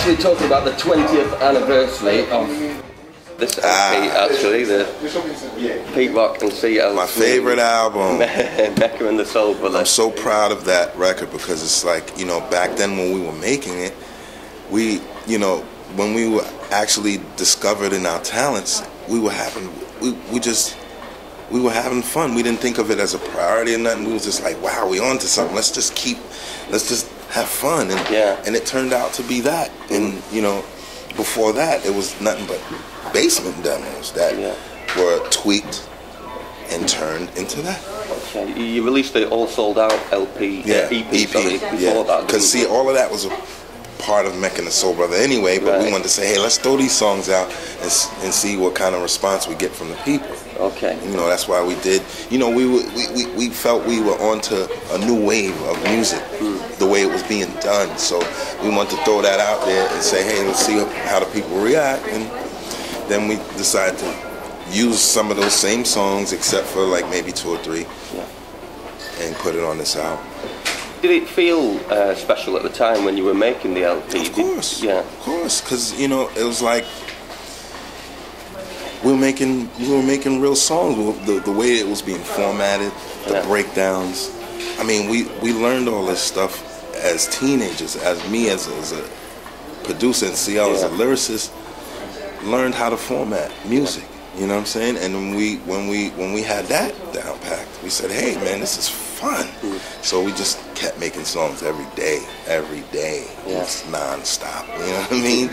actually talking about the 20th anniversary of this LP, actually, the Pete Rock and CL. My favorite album. Mecca and the Soul Brothers. I'm so proud of that record because it's like, you know, back then when we were making it, we, you know, when we were actually discovered in our talents, we were having, we were having fun. We didn't think of it as a priority or nothing. We was just like, wow, we on to something. Let's just have fun. And it turned out to be that. And, you know, before that, it was nothing but basement demos that were tweaked and turned into that. Okay. You released the All Sold Out LP, EP, sorry, before that. Because, see, all of that was a part of Mecca and the Soul Brother anyway, but we wanted to say, hey, let's throw these songs out and see what kind of response we get from the people. Okay. You know, that's why we did, you know, we felt we were onto a new wave of music, the way it was being done. So we wanted to throw that out there and say, hey, let's see how the people react. And then we decided to use some of those same songs, except for like maybe 2 or 3, and put it on this album. Did it feel special at the time when you were making the LP? Of course, of course, because, you know, it was like we were making real songs. The way it was being formatted, the breakdowns. I mean, we learned all this stuff as teenagers. As me as a producer and CL as a lyricist, learned how to format music. You know what I'm saying? And when we had that down packed, we said, hey man, this is fun. So we just kept making songs every day. It's non-stop. You know what I mean?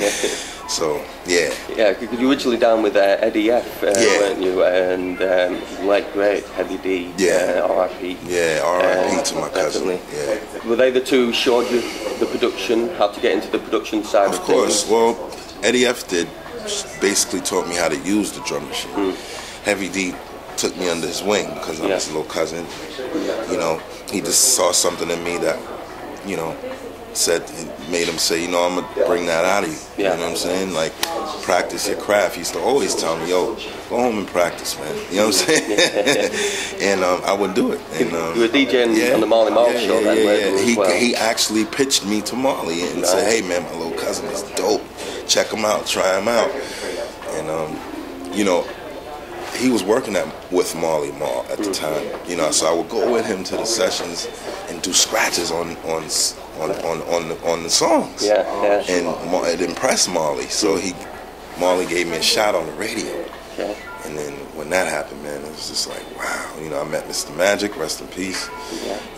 So yeah, because you were originally down with Eddie F, weren't you? And like great Heavy D, R.I.P. Yeah, R.I.P. to my cousin. Yeah. Were they the two who showed you the production, how to get into the production side of things? Of course. Well, Eddie F did. Basically taught me how to use the drum machine. Heavy D took me under his wing because I'm his little cousin. You know, he just saw something in me that, you know, made him say, you know, I'm gonna bring that out of you. You know what I'm saying? Like, practice your craft. He used to always tell me, yo, go home and practice, man. You know what I'm saying? And I wouldn't do it. And, you were DJing on the Marley Marl show then, He actually pitched me to Marley and said, hey man, my little cousin is dope. Check him out, try him out. And you know, he was working with Marley Marl at the time. You know, so I would go with him to the sessions and do scratches on the songs. And it impressed Marley. So Marley gave me a shot on the radio. And then when that happened, man, it was just like, wow. You know, I met Mr. Magic, rest in peace.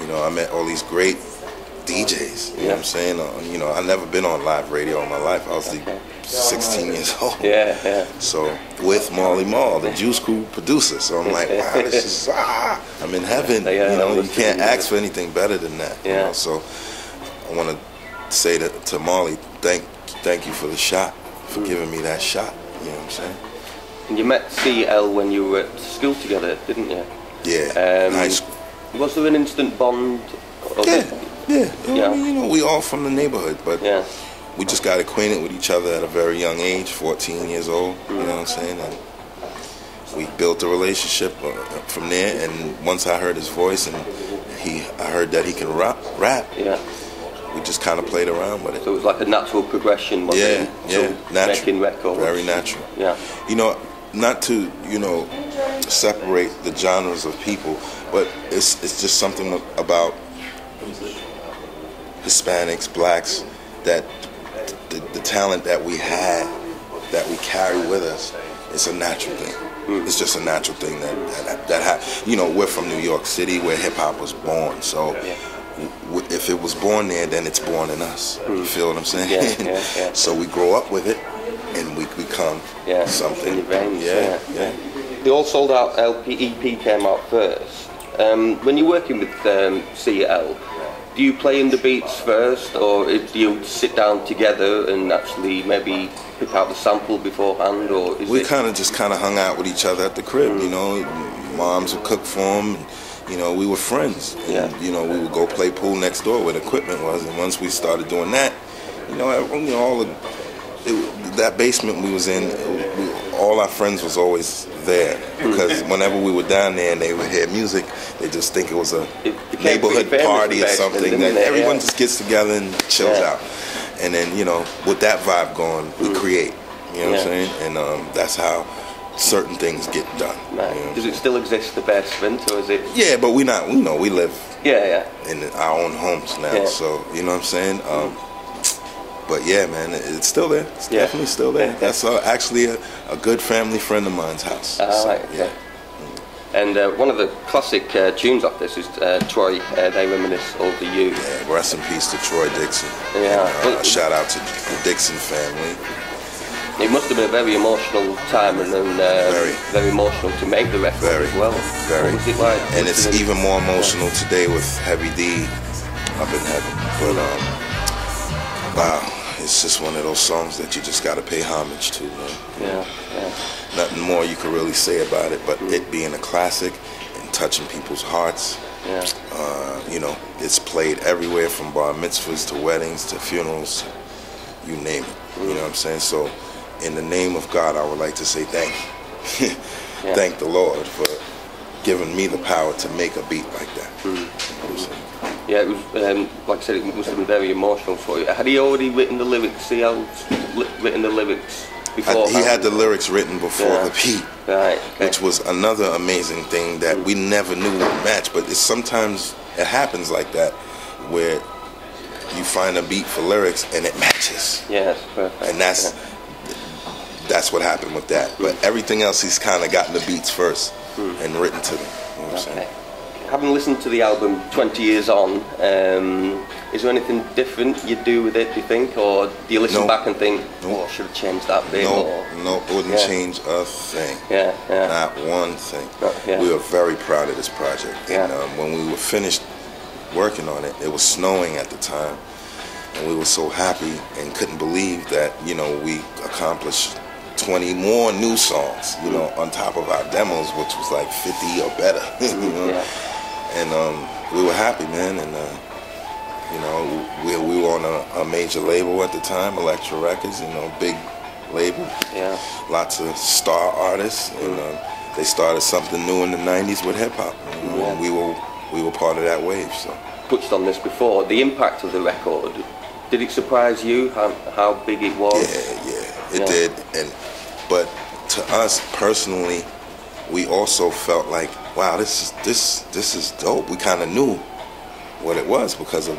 You know, I met all these great DJs. You know what I'm saying? You know, I've never been on live radio in my life. I was 16 years old. So with Marley Marl, the Juice Crew producer. So I'm like, wow, this is I'm in heaven. You know, you can't ask for anything better than that. You know? So I want to say to Marley, thank you for the shot, for giving me that shot. You know what I'm saying? And you met CL when you were at school together, didn't you? Yeah, high school. Was there an instant bond? Yeah. You know, we all from the neighborhood, but we just got acquainted with each other at a very young age, 14 years old. You know what I'm saying? And we built a relationship from there. And once I heard his voice and I heard that he can rap. We just kind of played around with it. So it was like a natural progression, wasn't it? Natural. Making records. Very natural. You know, not to, you know, separate the genres of people, but it's just something about Hispanics, blacks, that the talent that we had, that we carry with us, it's a natural thing. It's just a natural thing that you know, we're from New York City where hip hop was born, so if it was born there, then it's born in us. You feel what I'm saying? So we grow up with it and we become something. In your veins, The All Sold Out EP came out first. When you're working with CL, do you play in the beats first, or do you sit down together and actually maybe pick out the sample beforehand, or we kind of hung out with each other at the crib? You know, moms would cook for them. And, you know, we were friends. And, you know, we would go play pool next door where the equipment was, and once we started doing that, you know, all that basement we was in, all our friends was always there, because whenever we were down there and they would hear music, they just think it was a neighborhood party or something that everyone just gets together and chills out. and then with that vibe going, we create. You know what I'm saying? And that's how certain things get done. Right. You know Does it still exist, the basement, or is it? Yeah, but we live in our own homes now. Yeah. So you know what I'm saying. But yeah, man, it's still there. It's definitely still there. That's actually a good family friend of mine's house. So, right. Okay. Yeah. And one of the classic tunes off this is Troy, They Reminisce Over You. Yeah, rest in peace to Troy Dixon. Yeah. And, shout out to the Dixon family. It must have been a very emotional time and very emotional to make the record as well. Very. What was it like? And it's even more emotional today with Heavy D up in heaven. But wow, it's just one of those songs that you just got to pay homage to, man. Yeah. Nothing more you can really say about it, but it being a classic and touching people's hearts. Yeah. It's played everywhere from bar mitzvahs to weddings to funerals, you name it. You know what I'm saying? So, in the name of God, I would like to say thank you. Thank the Lord for giving me the power to make a beat like that. You know what I'm saying? Yeah, it was, like I said, it must have been very emotional for you. Had he already written the lyrics? Written the lyrics before? He had the lyrics written before the beat, right? Okay. Which was another amazing thing that we never knew would match. But sometimes it happens like that, where you find a beat for lyrics and it matches. Yes, perfect. And that's what happened with that. But everything else, he's kind of gotten the beats first and written to them. You know what I'm saying? Having listened to the album 20 years on, is there anything different you do with it, do you think? Or do you listen back and think, oh, I should have changed that bit? No, wouldn't change a thing. Yeah. Not one thing. We were very proud of this project. And when we were finished working on it, it was snowing at the time. And we were so happy and couldn't believe that, we accomplished 20 more new songs, on top of our demos, which was like 50 or better. And we were happy, man. And we were on a major label at the time, Elektra Records, big label. Yeah. Lots of star artists, and they started something new in the '90s with hip hop. And we were part of that wave. So touched on this before. The impact of the record. Did it surprise you how big it was? Yeah, it did. But to us personally, we also felt like, wow, this is dope. We kind of knew what it was because of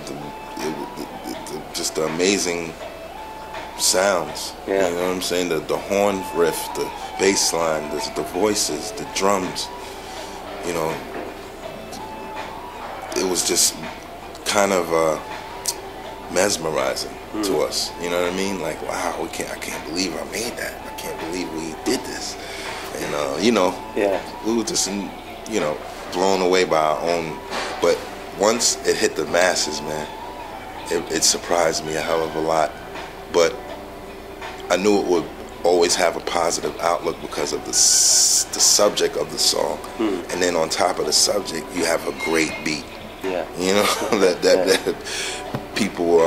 just the amazing sounds. Yeah. You know what I'm saying? The horn riff, the bass line, the voices, the drums. It was just kind of mesmerizing to us. You know what I mean? Like, wow, I can't believe I made that. I can't believe we did this. And we were just blown away by our own. But once it hit the masses, man, it surprised me a hell of a lot. But I knew it would always have a positive outlook because of the subject of the song. And then on top of the subject, you have a great beat. Yeah. That people,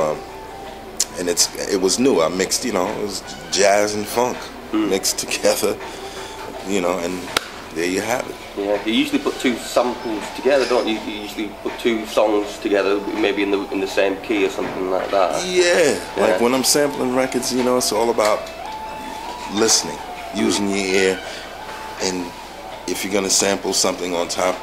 and it was new. I mixed, it was jazz and funk mixed together, and there you have it. Yeah, you usually put two samples together, don't you? You usually put two songs together, maybe in the same key or something like that. Yeah, like when I'm sampling records, it's all about listening, using your ear, and if you're gonna sample something on top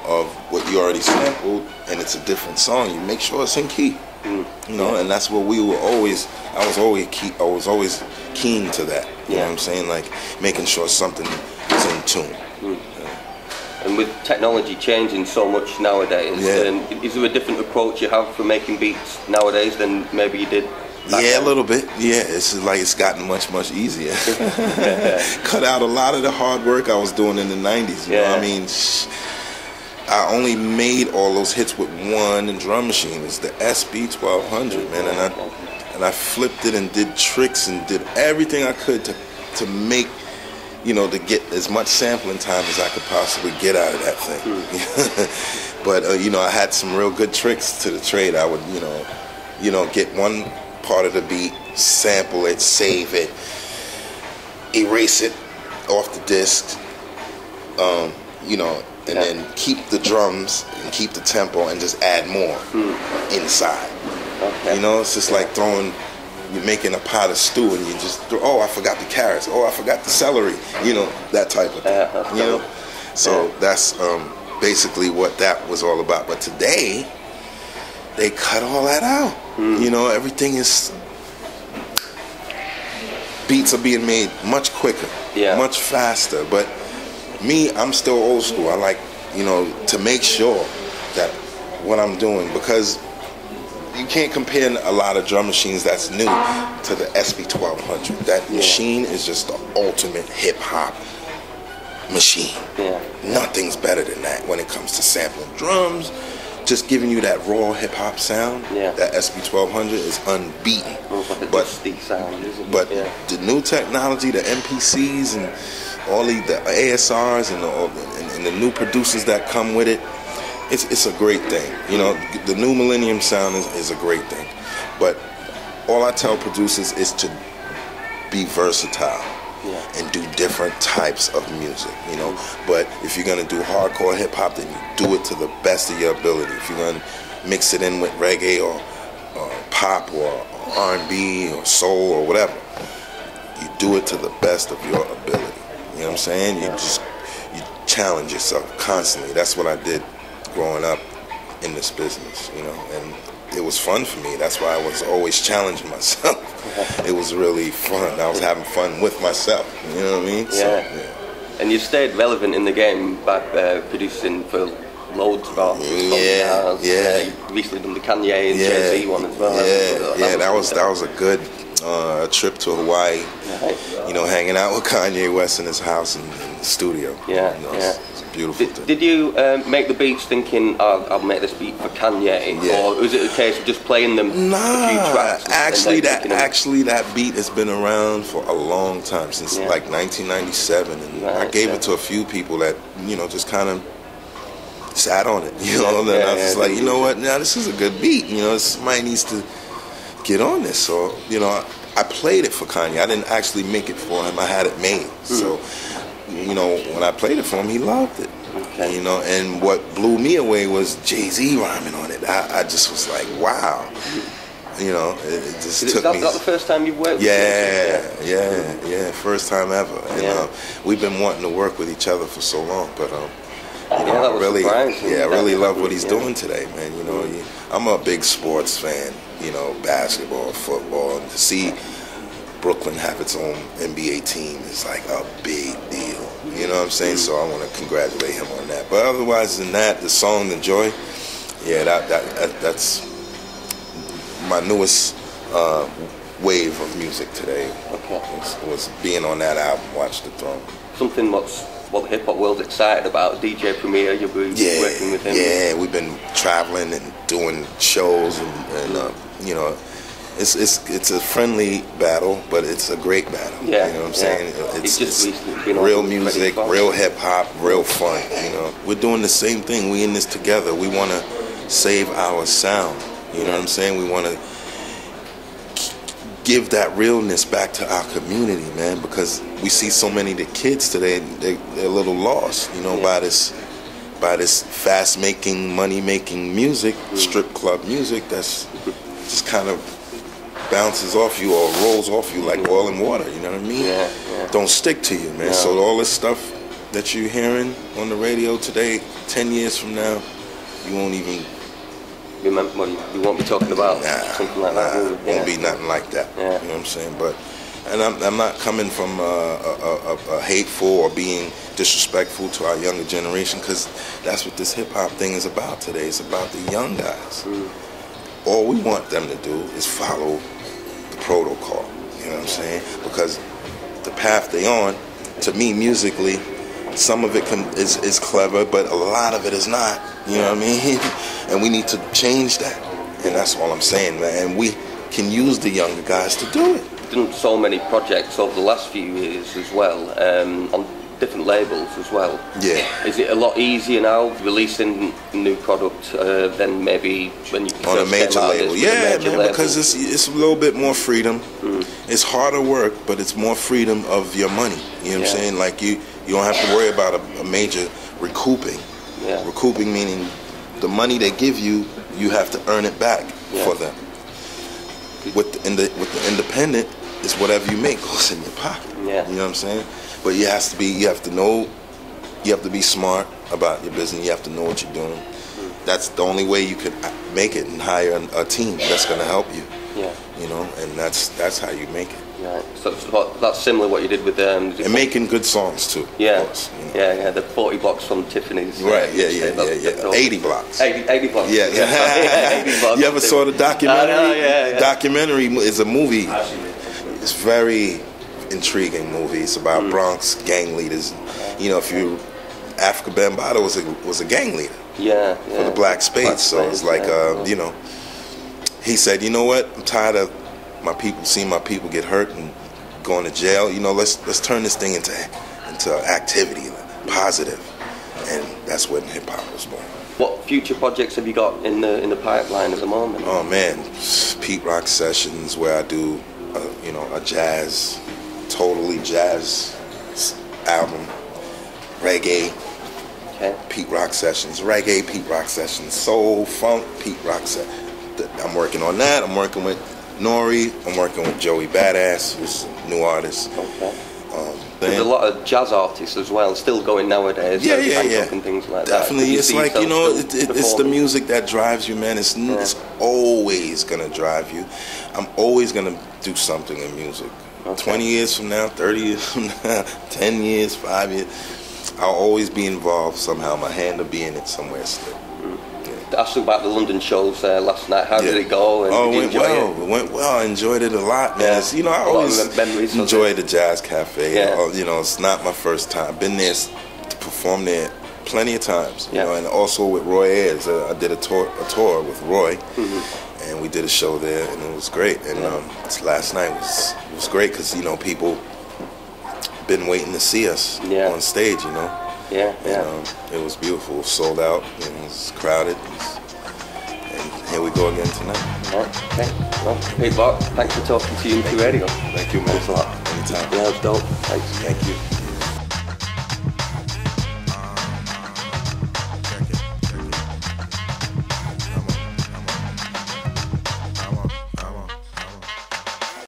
of what you already sampled and it's a different song, you make sure it's in key. And that's what we were always. I was always keen to that. You know what I'm saying? Like making sure something is in tune. And with technology changing so much nowadays, is there a different approach you have for making beats nowadays than maybe you did back then? A little bit. Yeah, it's gotten much easier. Cut out a lot of the hard work I was doing in the '90s. You know what I mean? I only made all those hits with one drum machine. It's the SB1200, man, and I flipped it and did tricks and did everything I could to make, to get as much sampling time as I could possibly get out of that thing. But I had some real good tricks to the trade. I would, get one part of the beat, sample it, save it, erase it off the disc, and then keep the drums and keep the tempo and just add more inside. Okay. It's just like throwing you're making a pot of stew and you just throw, oh, I forgot the carrots, oh, I forgot the celery, you know, that type of thing. You know, so that's basically what that was all about. But today, they cut all that out. You know, everything is, beats are being made much quicker, much faster. But me, I'm still old school. I like, you know, to make sure that what I'm doing, because you can't compare a lot of drum machines that's new to the SB1200. That machine is just the ultimate hip-hop machine. Nothing's better than that when it comes to sampling drums, just giving you that raw hip-hop sound. That SB1200 is unbeaten. Like but sound, isn't it? But the new technology, the MPCs and all the ASRs and the new producers that come with it, it's a great thing. You know, the new Millennium sound is a great thing. But all I tell producers is to be versatile and do different types of music, you know. But if you're gonna do hardcore hip hop, then you do it to the best of your ability. If you're gonna mix it in with reggae or pop or R&B or soul or whatever, you do it to the best of your ability. You know what I'm saying? You challenge yourself constantly. That's what I did growing up in this business, you know, and it was fun for me. That's why I was always challenging myself. It was really fun. I was having fun with myself, you know what I mean? So, and you stayed relevant in the game back producing for loads of artists. Recently done the Kanye and Jay-Z one as well. That was a good trip to Hawaii. You know, hanging out with Kanye West in his house and in the studio. It's a beautiful thing. Did you make the beats thinking, oh, I'll make this beat for Kanye, or was it a case of just playing them a few tracks? Actually, that beat has been around for a long time, since like 1997, and I gave it to a few people that, you know, just kind of sat on it, you know, and I was just like, you know what, now this is a good beat, you know, somebody needs to get on this. So, you know, I played it for Kanye. I didn't actually make it for him. I had it made. So, you know, when I played it for him, he loved it. You know, and what blew me away was Jay-Z rhyming on it. I just was like, wow. You know, it just took me. Is that the first time you've worked with Jay-Z? Yeah. First time ever. And we've been wanting to work with each other for so long, but you know, I really love what he's doing today, man. You know, I'm a big sports fan. You know, basketball, football, and to see Brooklyn have its own NBA team is like a big deal. You know what I'm saying? So I want to congratulate him on that. But otherwise than that, the song "The Joy," that's my newest wave of music today. Was being on that album, Watch the Throne. Something what the hip hop world's excited about. DJ Premier, you've been working with him. Yeah, we've been traveling and doing shows, and you know, it's a friendly battle, but it's a great battle. You know what I'm saying? It's real music, real hip hop, real fun. You know, we're doing the same thing. We in this together. We want to save our sound. You know what I'm saying? We want to give that realness back to our community, man, because we see so many of the kids today, they're a little lost, you know, by this fast-making, money-making music, strip club music that's just kind of bounces off you or rolls off you like oil and water, you know what I mean? Don't stick to you, man. So all this stuff that you're hearing on the radio today, 10 years from now, you won't even... You won't be talking about something like that. Won't be nothing like that. You know what I'm saying? But, and I'm not coming from a hateful or being disrespectful to our younger generation, because that's what this hip hop thing is about today. It's about the young guys. All we want them to do is follow the protocol. You know what I'm saying? Because the path they on, to me, musically, some of it is clever, but a lot of it is not. You know what I mean? And we need to change that. And that's all I'm saying, man. And we can use the younger guys to do it. Done so many projects over the last few years as well, on different labels as well. Is it a lot easier now releasing new product than maybe when you on a major label? Because it's a little bit more freedom. It's harder work, but it's more freedom of your money. You know what I'm saying? Like you don't have to worry about a major recouping. Recouping meaning the money they give you, you have to earn it back for them. with the independent, it's whatever you make goes in your pocket. Yeah. You know what I'm saying? But you have to be smart about your business. You have to know what you're doing. That's the only way you can make it, and hire a team that's going to help you. Yeah. You know, and that's how you make it. Right. So that's similar what you did with and making good songs too. Yeah. Of course, you know. Yeah. The 40 blocks from Tiffany's. Right. Yeah. 80 blocks. 80 blocks. Yeah. 80 blocks. You ever saw the documentary? Yeah. Documentary is a movie. It's very intriguing movie. It's about Bronx gang leaders. You know, if you Africa Bambaataa was a gang leader. Yeah. For the Black Spades. So it's like you know, he said, you know what? I'm tired of seeing my people get hurt and going to jail. You know, let's turn this thing into activity, positive, and that's when hip hop was born. What future projects have you got in the pipeline at the moment? Oh man, Pete Rock Sessions, where I do a totally jazz album, reggae. Okay. Pete Rock Sessions, reggae, Pete Rock Sessions, soul, funk, Pete Rock Sessions. I'm working on that. I'm working with Nori. I'm working with Joey Badass, who's a new artist. Okay. There's a lot of jazz artists as well, still going nowadays. Yeah. And things like Definitely. that. It's like, you know, it's the music that drives you, man. It's always going to drive you. I'm always going to do something in music. Okay. 20 years from now, 30 years from now, 10 years, 5 years, I'll always be involved somehow. My hand will be in it somewhere still. Asked you about the London shows last night. How did it go? And it went well. It went well. I enjoyed it a lot, man. You know, I always enjoy the Jazz Cafe. Yeah. You know, it's not my first time. I've been there to perform there plenty of times. You know, and also with Roy Ayers. I did a tour with Roy, and we did a show there, and it was great. And last night was great because, you know, people been waiting to see us on stage. You know. Yeah. And it was beautiful. It was sold out. And it was crowded. And here we go again tonight. Okay. Well, Pete Rock, thanks for talking to you into radio. Thank you, man. Thanks a lot. Anytime. Yeah, it was dope. Thanks. Thank you.